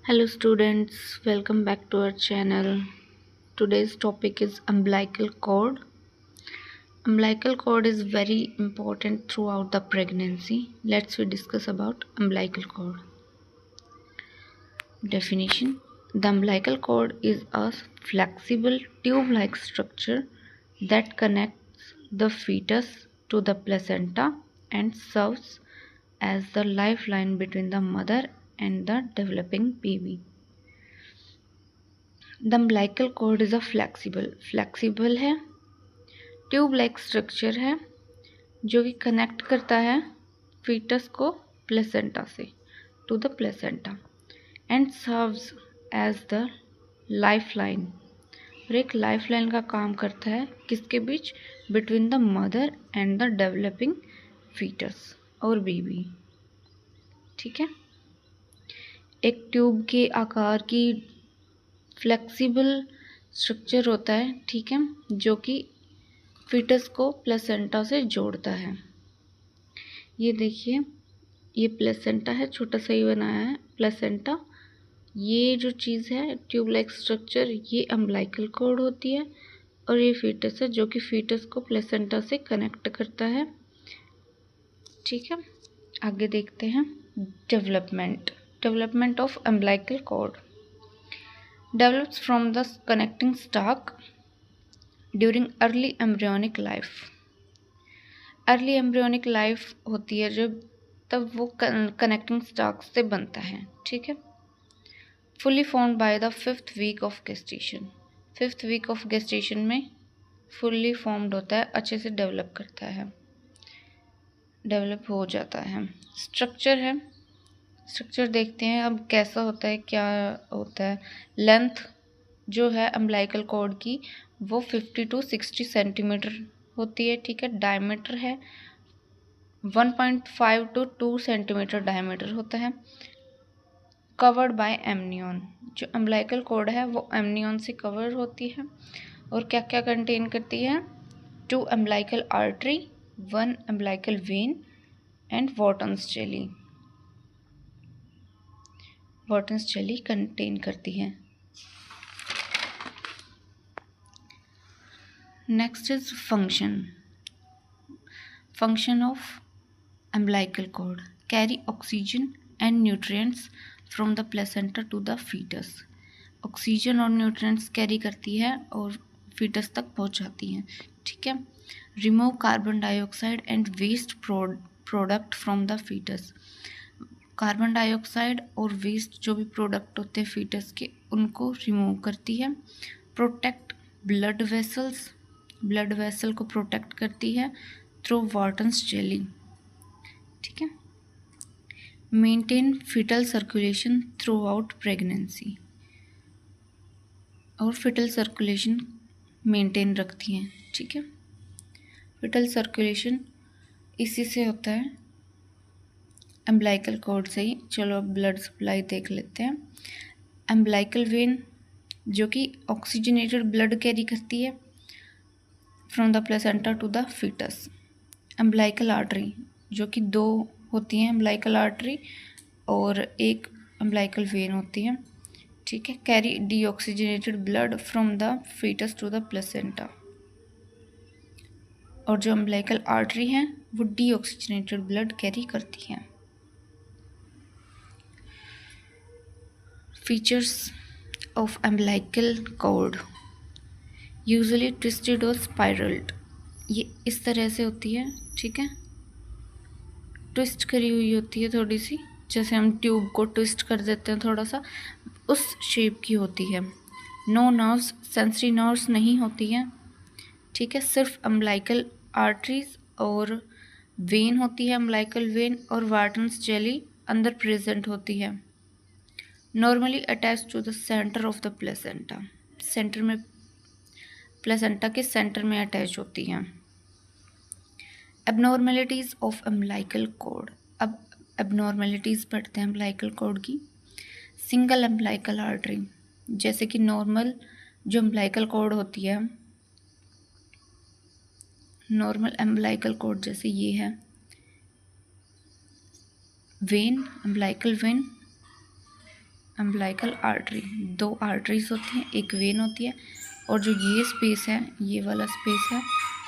Hello students, welcome back to our channel. Today's topic is umbilical cord. Umbilical cord is very important throughout the pregnancy. Let's we discuss about umbilical cord. Definition: the umbilical cord is a flexible tube-like structure that connects the fetus to the placenta and serves as the lifeline between the mother and the developing baby. The umbilical cord is a flexible है, tube like structure है जो कि connect करता है foetus को placenta से to the placenta and serves as the life line. और एक लाइफ लाइन का काम करता है किसके बीच? Between the mother and the developing foetus और बेबी। ठीक है, एक ट्यूब के आकार की फ्लेक्सिबल स्ट्रक्चर होता है, ठीक है, जो कि फीटस को प्लेसेंटा से जोड़ता है। ये देखिए, ये प्लेसेंटा है, छोटा सा ही बनाया है प्लेसेंटा। ये जो चीज़ है ट्यूब लाइक स्ट्रक्चर, ये अम्बिलिकल कॉर्ड होती है और ये फीटस है जो कि फीटस को प्लेसेंटा से कनेक्ट करता है। ठीक है, आगे देखते हैं development of umbilical cord develops from the connecting stalk during early embryonic life. Early embryonic life होती है जब तब वो कनेक्टिंग स्टाक से बनता है। ठीक है, fully formed by the 5th week of gestation. 5th week of gestation में फुली फॉर्म्ड होता है, अच्छे से डेवलप हो जाता है। स्ट्रक्चर देखते हैं अब कैसा होता है, क्या होता है। लेंथ जो है अम्बिलिकल कॉर्ड की वो 50 to 60 सेंटीमीटर होती है। ठीक है, डायमीटर है 1.5 to 2 सेंटीमीटर डायमीटर होता है। कवर्ड बाय एमनियन, जो अम्बिलिकल कॉर्ड है वो एमनियन से कवर होती है। और क्या क्या कंटेन करती है? 2 umbilical artery, 1 umbilical vein and Wharton's jelly contain करती है। Next is function of umbilical cord carry oxygen and nutrients from the placenta to the fetus. Oxygen और न्यूट्रिएंट्स कैरी करती है और फीटस तक पहुंचाती है। ठीक है, remove carbon dioxide and waste product from the fetus. Carbon dioxide और वेस्ट जो भी प्रोडक्ट होते हैं फीटस के, उनको रिमूव करती है। प्रोटेक्ट ब्लड वेसल को प्रोटेक्ट करती है थ्रू वॉटन्स जेली। ठीक है, maintain fetal circulation throughout pregnancy, और फीटल सर्कुलेशन मेंटेन रखती हैं। ठीक है, फीटल सर्कुलेशन इसी से होता है, अम्बिलिकल कॉर्ड से ही। चलो अब ब्लड सप्लाई देख लेते हैं। अम्बिलिकल वेन जो कि ऑक्सीजनेटेड ब्लड कैरी करती है from the placenta to the fetus. Umbilical artery जो कि 2 होती हैं, अम्बिलिकल आर्टरी और एक अम्बिलिकल वेन होती है। ठीक है, carry deoxygenated blood from the fetus to the placenta. और जो अम्बिलिकल आर्टरी है वो डीऑक्सीजनेटेड ब्लड कैरी करती है। Features of umbilical cord usually twisted और स्पाइरल्ड, ये इस तरह से होती है। ठीक है, ट्विस्ट करी हुई होती है थोड़ी सी, जैसे हम ट्यूब को ट्विस्ट कर देते हैं थोड़ा सा, उस शेप की होती है। नो नर्व्स, सेंसरी नर्व्स नहीं होती हैं। ठीक है, सिर्फ अम्बिलिकल आर्टरीज और वेन होती है, अम्बिलिकल वेन और वॉटन्स जेली अंदर प्रेजेंट होती है। Normally attach to the centre of the placenta, centre में, प्लेसेंटा के सेंटर में अटैच होती हैं। एबनॉर्मेलिटीज़ ऑफ अम्बिलिकल कॉर्ड, अब एबनॉर्मेलिटीज़ पढ़ते हैं अम्बिलिकल कॉर्ड की। सिंगल अम्बिलिकल आर्टरी, जैसे कि नॉर्मल जो अम्बिलिकल कॉर्ड होती है, नॉर्मल अम्बिलिकल कॉर्ड जैसे ये है। When, umbilical when umbilical artery, 2 arteries होती हैं, एक वेन होती है, और जो ये स्पेस है, ये वाला स्पेस है,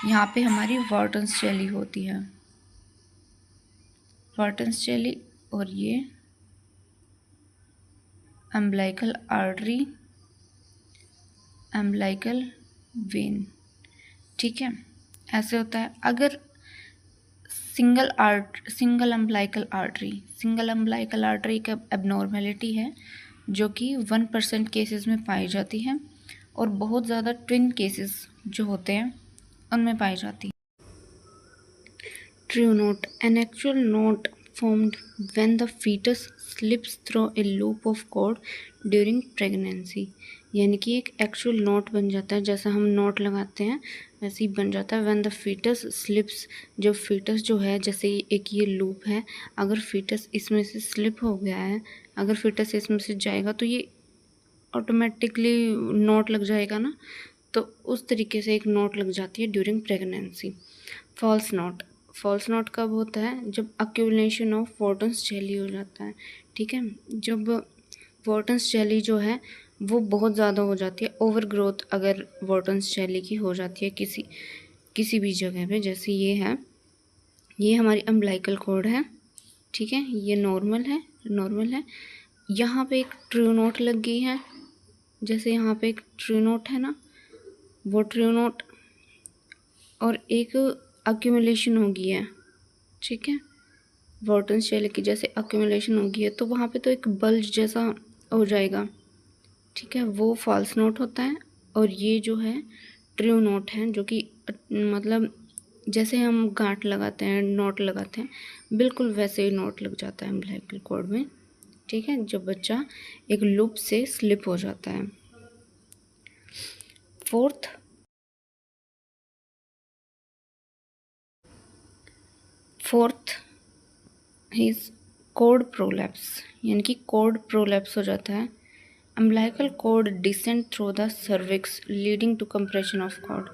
यहाँ पे हमारी वॉर्टन्स चैली होती है, वॉर्टन्स चैली, और ये अम्बिलिकल आर्टरी, अम्बिलिकल वेन। ठीक है, ऐसे होता है। अगर सिंगल अम्बिलिकल आर्टरी एक एबनॉर्मेलिटी है जो कि 1% केसेस में पाई जाती है, और बहुत ज़्यादा ट्विन केसेस जो होते हैं उनमें पाई जाती है। True note, an actual note formed when the fetus slips through a loop of cord during pregnancy। यानी कि एक एक्चुअल नोट बन जाता है, जैसा हम नोट लगाते हैं वैसे ही बन जाता है। when the fetus slips, जब फीटस जो है, जैसे एक ये लूप है, अगर फीटस इसमें से स्लिप हो गया है, अगर फीटस इसमें से जाएगा तो ये ऑटोमेटिकली नोट लग जाएगा ना, तो उस तरीके से एक नोट लग जाती है during pregnancy. False knot, false knot कब होता है? जब अक्यूमुलेशन ऑफ वॉर्टन्स चैली हो जाता है। ठीक है, जब वॉर्टन्स चैली जो है वो बहुत ज़्यादा हो जाती है, ओवर ग्रोथ अगर वॉर्टन्स चैली की हो जाती है किसी भी जगह पे, जैसे ये है, ये हमारी अम्बिलिकल कॉर्ड है। ठीक है, ये नॉर्मल है, यहाँ पे एक ट्रू नोट लग गई है, जैसे यहाँ पे एक ट्रू नोट है ना, वो ट्रू नोट और एक अक्यूमुलेशन हो गई है। ठीक है, वॉर्टन्स चैली की जैसे अक्यूमुलेशन हो गई है, तो वहाँ पे तो एक बल्ज जैसा हो जाएगा। ठीक है, वो फॉल्स नोट होता है। और ये जो है ट्रू नोट है, जो कि मतलब जैसे हम गांठ लगाते हैं, नोट लगाते हैं, बिल्कुल वैसे ही नोट लग जाता है अम्बिलिकल कॉर्ड में। ठीक है, जब बच्चा एक लूप से स्लिप हो जाता है। फोर्थ इज कॉर्ड प्रोलैप्स, यानी कि कॉर्ड प्रोलैप्स हो जाता है। Umbilical cord descend through the cervix leading to compression of cord.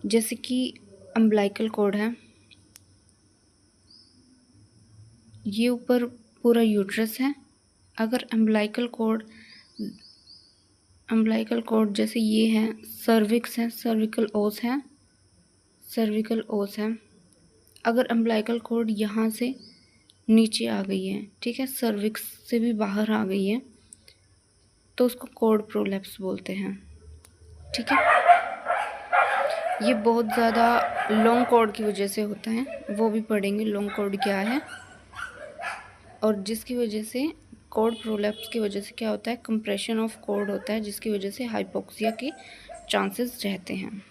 जैसे कि अम्बिलिकल कॉर्ड है, ये ऊपर पूरा यूट्रस है। अगर अम्बिलिकल कॉर्ड जैसे ये है, सर्विक्स है, सर्विकल ओस है। अगर अम्बिलिकल कॉर्ड यहाँ से नीचे आ गई है, ठीक है, सर्विक्स से भी बाहर आ गई है, तो उसको कॉर्ड प्रोलैप्स बोलते हैं। ठीक है, ये बहुत ज़्यादा लॉन्ग कॉर्ड की वजह से होता है, वो भी पढ़ेंगे लॉन्ग कॉर्ड क्या है, और जिसकी वजह से कॉर्ड प्रोलैप्स की वजह से क्या होता है, कंप्रेशन ऑफ कॉर्ड होता है, जिसकी वजह से हाइपोक्सिया के चांसेस रहते हैं।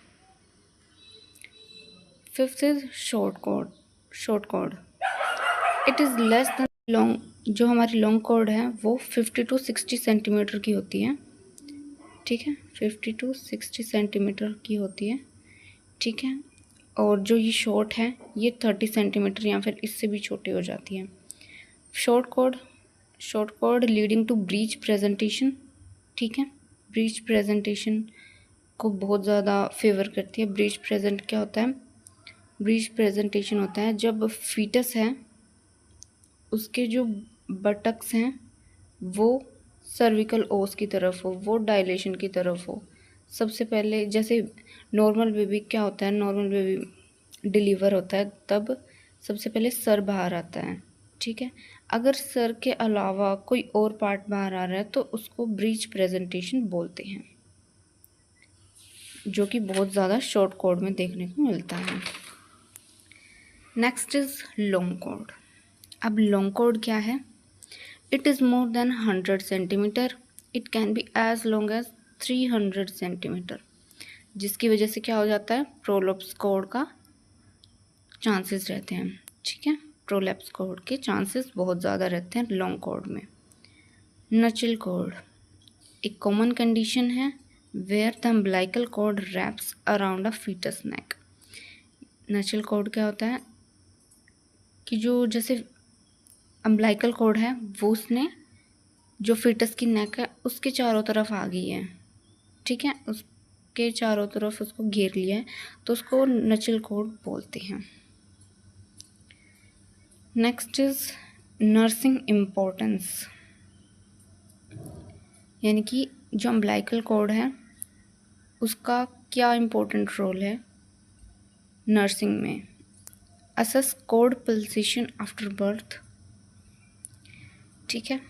Fifth is short cord, it is less than long. जो हमारी लॉन्ग कॉर्ड है वो 50 to 60 सेंटीमीटर की होती है। ठीक है, 50 to 60 सेंटीमीटर की होती है। ठीक है, और जो ये शॉर्ट है ये 30 सेंटीमीटर या फिर इससे भी छोटी हो जाती है। Short cord leading to breech presentation. ठीक है, ब्रीच प्रेजेंटेशन को बहुत ज़्यादा फेवर करती है। ब्रीच प्रेजेंट क्या होता है? ब्रीच प्रेजेंटेशन होता है जब फीटस है, उसके जो बटक्स हैं वो सर्विकल ओस की तरफ हो, वो डायलेशन की तरफ हो। सबसे पहले जैसे नॉर्मल बेबी क्या होता है, नॉर्मल बेबी डिलीवर होता है तब सबसे पहले सर बाहर आता है। ठीक है, अगर सर के अलावा कोई और पार्ट बाहर आ रहा है तो उसको ब्रीच प्रेजेंटेशन बोलते हैं, जो कि बहुत ज़्यादा शॉर्ट कॉर्ड में देखने को मिलता है। Next is long cord. अब लॉन्ग कॉर्ड क्या है? It is more than 100 centimetre, it can be as long as 300 centimetre, जिसकी वजह से क्या हो जाता है, प्रोलैप्स कॉर्ड का चांसेस रहते हैं। ठीक है, प्रोलैप्स कॉर्ड के चांसेस बहुत ज़्यादा रहते हैं लॉन्ग कॉर्ड में। नचल कॉर्ड एक कॉमन कंडीशन है where the umbilical cord wraps around a foetus neck. Nuchal cord क्या होता है कि जो जैसे अम्बिलिकल कॉर्ड है वो उसने जो फीटस की नेक है उसके चारों तरफ आ गई है। ठीक है, उसके चारों तरफ उसको घेर लिया है, तो उसको नचल कॉर्ड बोलते हैं। Next is nursing importance. यानी कि जो अम्बिलिकल कॉर्ड है उसका क्या इम्पोर्टेंट रोल है नर्सिंग में। Assess cord pulsation after birth, ठीक है,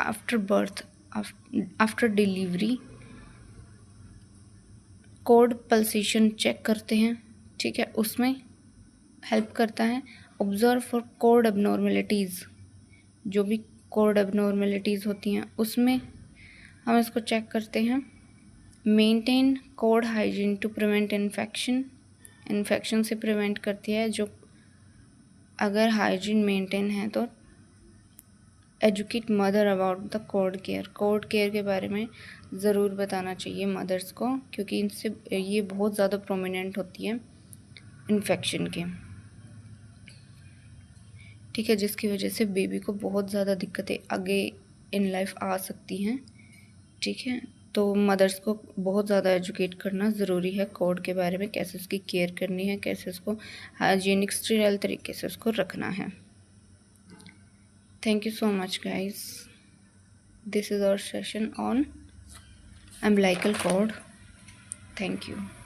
after birth, after delivery cord pulsation check करते हैं, ठीक है, उसमें हेल्प करता है। ऑब्जर्व फॉर कॉर्ड एबनॉर्मेलिटीज़, जो भी कॉर्ड एबनॉर्मेलिटीज़ होती हैं उसमें हम इसको चेक करते हैं। Maintain cord hygiene to prevent infection, infection से प्रिवेंट करती है जो अगर हाइजीन मेंटेन है तो। Educate mother about the cord care, cord care के बारे में ज़रूर बताना चाहिए मदर्स को, क्योंकि इनसे ये बहुत ज़्यादा प्रोमिनेंट होती है इन्फेक्शन के, ठीक है, जिसकी वजह से बेबी को बहुत ज़्यादा दिक्कतें आगे इन लाइफ आ सकती हैं, ठीक है। तो मदर्स को बहुत ज़्यादा एजुकेट करना ज़रूरी है कॉर्ड के बारे में, कैसे उसकी केयर करनी है, कैसे उसको हाइजीनिक स्टेराइल तरीके से उसको रखना है। Thank you so much guys, this is our session on umbilical cord. Thank you.